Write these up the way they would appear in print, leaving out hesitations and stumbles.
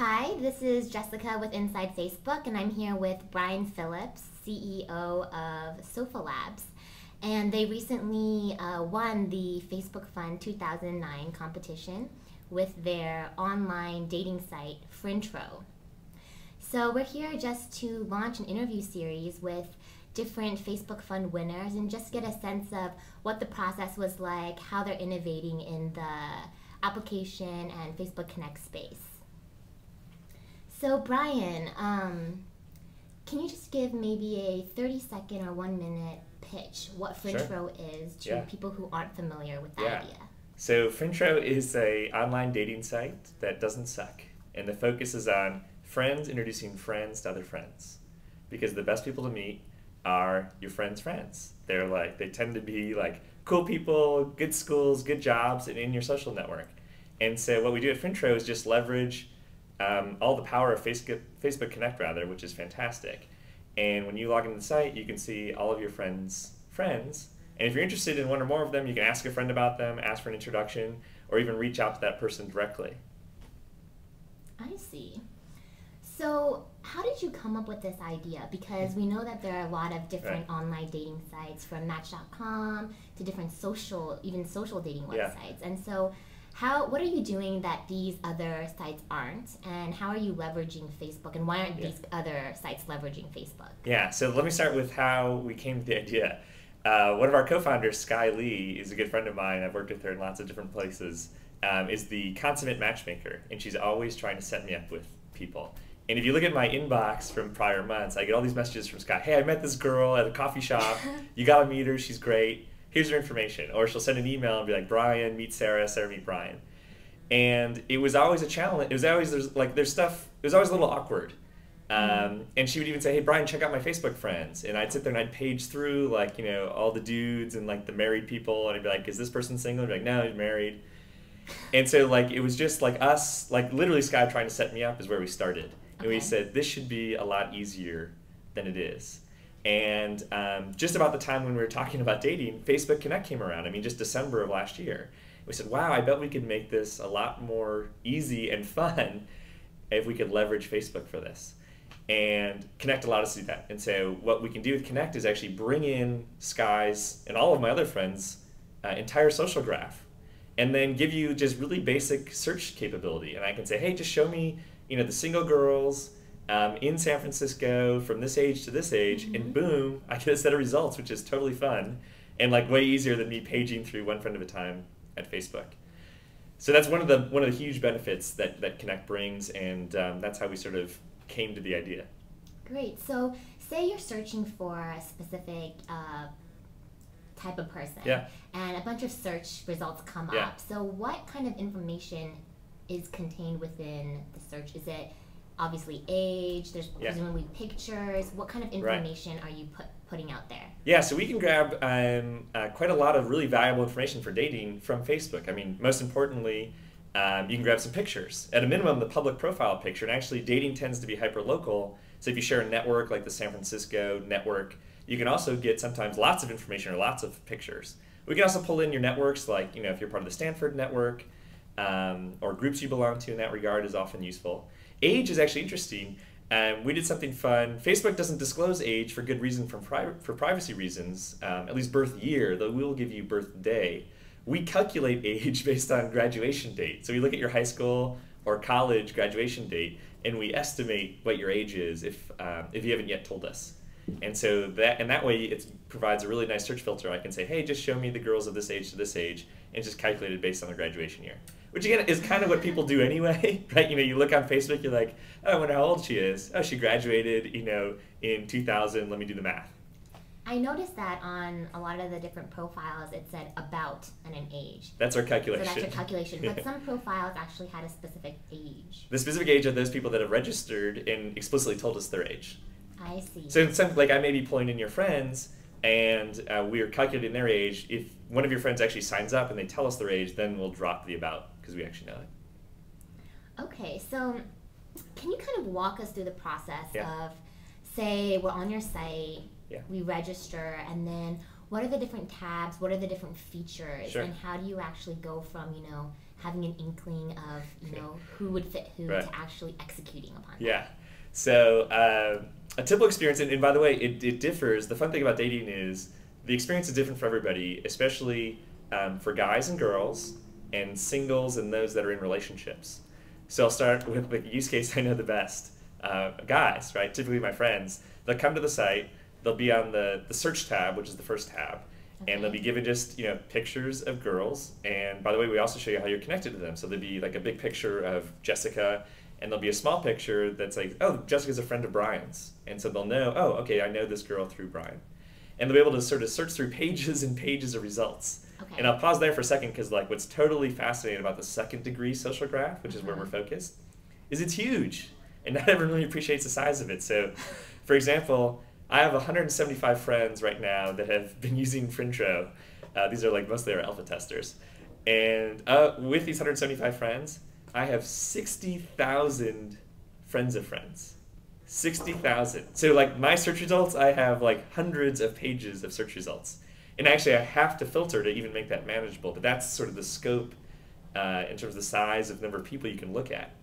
Hi, this is Jessica with Inside Facebook, and I'm here with Brian Phillips, CEO of Sofa Labs. And they recently won the Facebook Fund 2009 competition with their online dating site, Frintro. So we're here just to launch an interview series with different Facebook Fund winners and just get a sense of what the process was like, how they're innovating in the application and Facebook Connect space. So Brian, can you just give maybe a 30-second or 1-minute pitch what Frintro is to people who aren't familiar with the idea? So Frintro is an online dating site that doesn't suck, and the focus is on friends introducing friends to other friends, because the best people to meet are your friends' friends. They tend to be like cool people, good schools, good jobs, and in your social network. And so what we do at Frintro is just leverage all the power of Facebook Connect, which is fantastic. And when you log into the site, you can see all of your friends' friends. And if you're interested in one or more of them, you can ask a friend about them, ask for an introduction, or even reach out to that person directly. I see. So how did you come up with this idea? Because we know that there are a lot of different online dating sites, from Match.com to different social dating websites. And so what are you doing that these other sites aren't, and how are you leveraging Facebook, and why aren't these other sites leveraging Facebook? Yeah, so let me start with how we came to the idea. One of our co-founders, Sky Lee, is a good friend of mine. I've worked with her in lots of different places, is the consummate matchmaker, and she's always trying to set me up with people. And if you look at my inbox from prior months, I get all these messages from Sky. Hey, I met this girl at a coffee shop. You gotta meet her, she's great. Here's her information. Or she'll send an email and be like, Brian, meet Sarah, Sarah, meet Brian. And it was always a challenge. It was always, it was always a little awkward. And she would even say, hey, Brian, check out my Facebook friends. And I'd sit there and I'd page through, all the dudes and, the married people. And I'd be like, is this person single? I'd be like, no, he's married. And so, it was just us, literally Sky trying to set me up is where we started. And we said, this should be a lot easier than it is. And just about the time when we were talking about dating, Facebook Connect came around. Just December of last year. We said, wow, I bet we could make this a lot more easy and fun if we could leverage Facebook for this. And Connect allowed us to do that. And so what we can do with Connect is actually bring in Sky's and all of my other friends' entire social graph, and then give you just really basic search capability. And I can say, hey, just show me the single girls in San Francisco from this age to this age, and boom, I get a set of results, which is totally fun and way easier than me paging through one friend at a time at Facebook. So that's one of the huge benefits that Connect brings, and that's how we sort of came to the idea. Great. So say you're searching for a specific type of person, and a bunch of search results come up. So what kind of information is contained within the search? Is it obviously age? There's presumably pictures. What kind of information are you putting out there? Yeah, so we can grab quite a lot of really valuable information for dating from Facebook. Most importantly, you can grab some pictures. At a minimum, the public profile picture, and actually dating tends to be hyper-local, so if you share a network like the San Francisco network, you can also get sometimes lots of information or lots of pictures. We can also pull in your networks, if you're part of the Stanford network, or groups you belong to in that regard is often useful. Age is actually interesting. We did something fun. Facebook doesn't disclose age for good reason, for privacy reasons, at least birth year, though we will give you birth day. We calculate age based on graduation date. So we look at your high school or college graduation date, and we estimate what your age is if you haven't yet told us. And so that way it provides a really nice search filter. I can say, hey, just show me the girls of this age to this age, and it's just calculated based on their graduation year. Which again is kind of what people do anyway, right? You look on Facebook, you're like, oh, I wonder how old she is. Oh, she graduated, in 2000. Let me do the math. I noticed that on a lot of the different profiles, it said about and an age. That's our calculation. So that's your calculation. But some profiles actually had a specific age. The specific age are those people that have registered and explicitly told us their age. I see. So in some, I may be pulling in your friends, and we are calculating their age. If one of your friends actually signs up and they tell us their age, then we'll drop the about, because we actually know it. Okay, so can you kind of walk us through the process of, say, we're on your site, we register, and then what are the different tabs, what are the different features, and how do you actually go from, having an inkling of, you know, who would fit who Right. to actually executing upon that. Yeah. So a typical experience, and by the way, it differs. The fun thing about dating is the experience is different for everybody, especially for guys and girls, and singles and those that are in relationships. So I'll start with the use case I know the best. Guys, right? Typically my friends, they'll come to the site, they'll be on the search tab, which is the first tab, and they'll be given just, you know, pictures of girls. And by the way, we also show you how you're connected to them. So there'll be like a big picture of Jessica, and there'll be a small picture that's like, oh, Jessica's a friend of Brian's. And so they'll know, oh, okay, I know this girl through Brian. And they'll be able to sort of search through pages and pages of results. Okay. And I'll pause there for a second because like what's totally fascinating about the second degree social graph, which is where we're focused, is it's huge. And not everyone really appreciates the size of it. So, for example, I have 175 friends right now that have been using Frintro. These are like mostly our alpha testers. And with these 175 friends, I have 60,000 friends of friends. 60,000. So like my search results, I have like hundreds of pages of search results. And actually I have to filter to even make that manageable, but that's sort of the scope in terms of the size of number of people you can look at.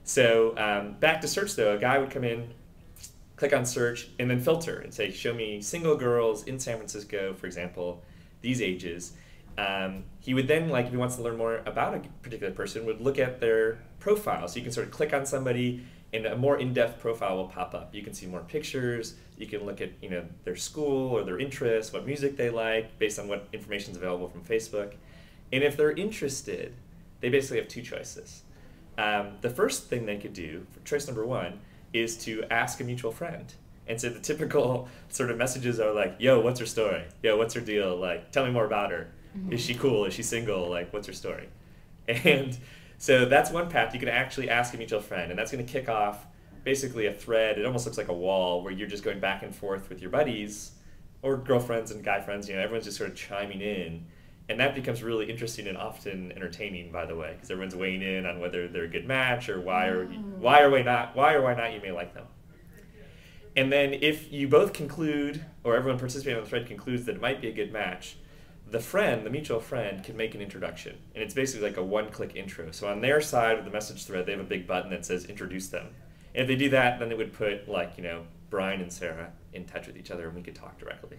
So back to search though, a guy would come in, click on search, and then filter and say, show me single girls in San Francisco, for example, these ages. He would then, like if he wants to learn more about a particular person, would look at their profile. So you can sort of click on somebody and a more in-depth profile will pop up. You can see more pictures, you can look at, you know, their school or their interests, what music they like, based on what information is available from Facebook. And if they're interested, they basically have two choices. The first thing they could do, for choice number one, is to ask a mutual friend. And so the typical sort of messages are like, yo, what's her story? Yo, what's her deal? Like, tell me more about her. Mm-hmm. Is she cool? Is she single? Like, what's her story? And so that's one path. You can actually ask a mutual friend, and that's going to kick off basically a thread. It almost looks like a wall where you're just going back and forth with your buddies or girlfriends and guy friends. You know, everyone's just sort of chiming in. And that becomes really interesting and often entertaining, by the way, because everyone's weighing in on whether they're a good match or why or why not you may like them. And then if you both conclude, or everyone participating on the thread concludes that it might be a good match, the friend, the mutual friend, can make an introduction. And it's basically like a one-click intro. So on their side of the message thread, they have a big button that says introduce them. And if they do that, then it would put, like, you know, Brian and Sarah in touch with each other, and we could talk directly.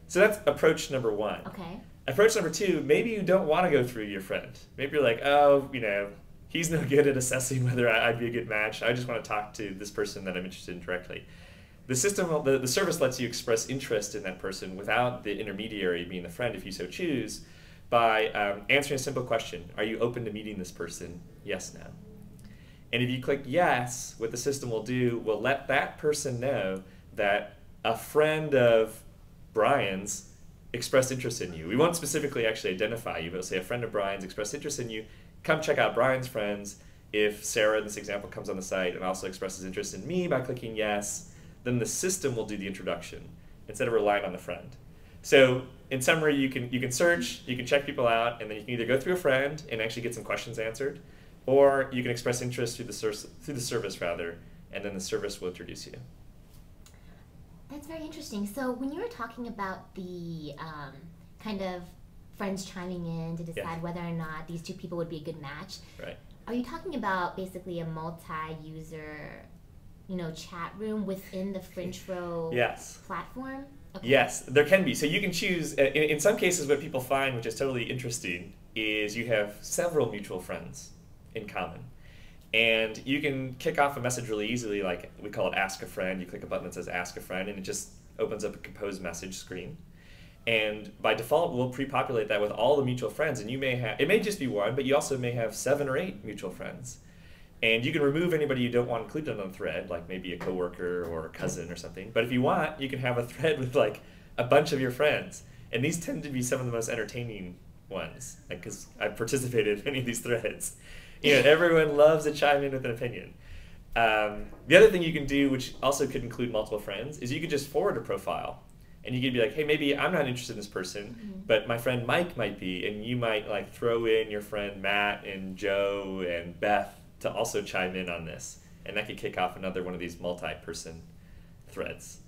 So that's approach number one. Okay. Approach number two, maybe you don't want to go through your friend. Maybe you're like, oh, you know, he's no good at assessing whether I'd be a good match. I just want to talk to this person that I'm interested in directly. The system, the service lets you express interest in that person without the intermediary being the friend, if you so choose, by answering a simple question. Are you open to meeting this person? Yes, no. And if you click yes, what the system will do will let that person know that a friend of Brian's expressed interest in you. We won't specifically actually identify you, but it'll say a friend of Brian's expressed interest in you. Come check out Brian's friends. If Sarah, in this example, comes on the site and also expresses interest in me by clicking yes, then the system will do the introduction instead of relying on the friend. So in summary, you can search, you can check people out, and then you can either go through a friend and actually get some questions answered, or you can express interest through the service rather, and then the service will introduce you. That's very interesting. So when you were talking about the kind of friends chiming in to decide whether or not these two people would be a good match, right? Are you talking about basically a multi-user, you know, chat room within the Frintro platform? Okay. Yes, there can be. So you can choose, in some cases what people find, which is totally interesting, is you have several mutual friends in common. And you can kick off a message really easily, like we call it Ask a Friend. You click a button that says Ask a Friend, and it just opens up a composed message screen. And by default, we'll pre-populate that with all the mutual friends. And you may have, it may just be one, but you also may have 7 or 8 mutual friends. And you can remove anybody you don't want included on the thread, like maybe a coworker or a cousin or something. But if you want, you can have a thread with like a bunch of your friends. And these tend to be some of the most entertaining ones, because I've participated in many of these threads. You know, everyone loves to chime in with an opinion. The other thing you can do, which also could include multiple friends, is you could just forward a profile. And you could be like, hey, maybe I'm not interested in this person, but my friend Mike might be, and you might like throw in your friend Matt and Joe and Beth to also chime in on this. And that could kick off another one of these multi-person threads.